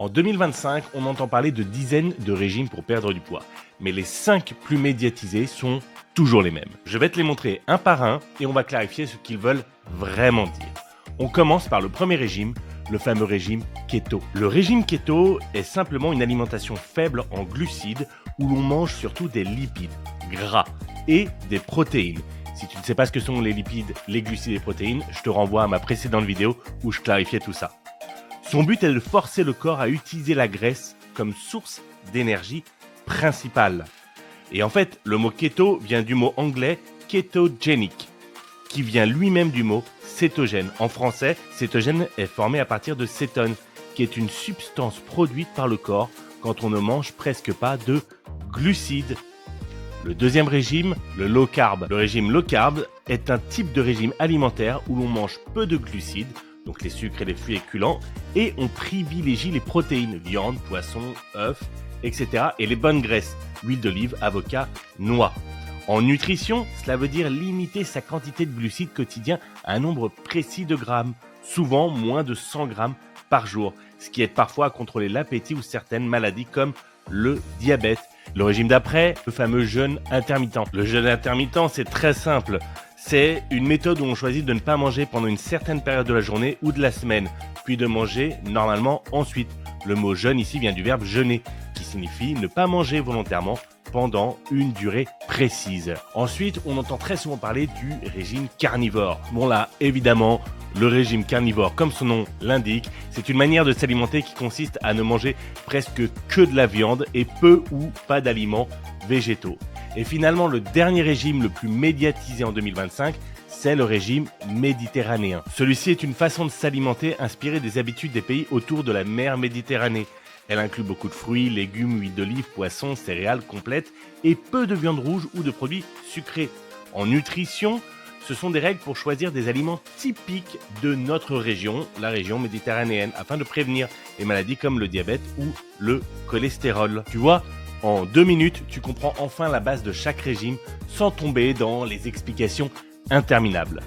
En 2025, on entend parler de dizaines de régimes pour perdre du poids, mais les 5 plus médiatisés sont toujours les mêmes. Je vais te les montrer un par un et on va clarifier ce qu'ils veulent vraiment dire. On commence par le premier régime, le fameux régime keto. Le régime keto est simplement une alimentation faible en glucides où l'on mange surtout des lipides, gras et des protéines. Si tu ne sais pas ce que sont les lipides, les glucides et les protéines, je te renvoie à ma précédente vidéo où je clarifiais tout ça. Son but est de forcer le corps à utiliser la graisse comme source d'énergie principale. Et en fait, le mot keto vient du mot anglais ketogenic, qui vient lui-même du mot cétogène. En français, cétogène est formé à partir de cétone, qui est une substance produite par le corps quand on ne mange presque pas de glucides. Le deuxième régime, le low carb. Le régime low carb est un type de régime alimentaire où l'on mange peu de glucides, donc les sucres et les féculents, et on privilégie les protéines, viande, poisson, œufs, etc. et les bonnes graisses, huile d'olive, avocat, noix. En nutrition, cela veut dire limiter sa quantité de glucides quotidien à un nombre précis de grammes, souvent moins de 100 grammes par jour, ce qui aide parfois à contrôler l'appétit ou certaines maladies comme le diabète. Le régime d'après, le fameux jeûne intermittent. Le jeûne intermittent, c'est très simple. C'est une méthode où on choisit de ne pas manger pendant une certaine période de la journée ou de la semaine, puis de manger normalement ensuite. Le mot jeûne ici vient du verbe jeûner, qui signifie ne pas manger volontairement pendant une durée précise. Ensuite, on entend très souvent parler du régime carnivore. Bon là, évidemment, le régime carnivore, comme son nom l'indique, c'est une manière de s'alimenter qui consiste à ne manger presque que de la viande et peu ou pas d'aliments végétaux. Et finalement, le dernier régime le plus médiatisé en 2025, c'est le régime méditerranéen. Celui-ci est une façon de s'alimenter inspirée des habitudes des pays autour de la mer Méditerranée. Elle inclut beaucoup de fruits, légumes, huile d'olive, poissons, céréales complètes et peu de viande rouge ou de produits sucrés. En nutrition, ce sont des règles pour choisir des aliments typiques de notre région, la région méditerranéenne, afin de prévenir les maladies comme le diabète ou le cholestérol. Tu vois, en 2 minutes, tu comprends enfin la base de chaque régime sans tomber dans les explications interminables.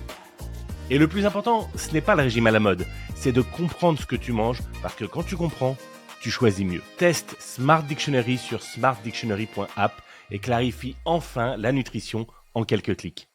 Et le plus important, ce n'est pas le régime à la mode, c'est de comprendre ce que tu manges, parce que quand tu comprends, tu choisis mieux. Teste Smart Dictionary sur smartdictionary.app et clarifie enfin la nutrition en quelques clics.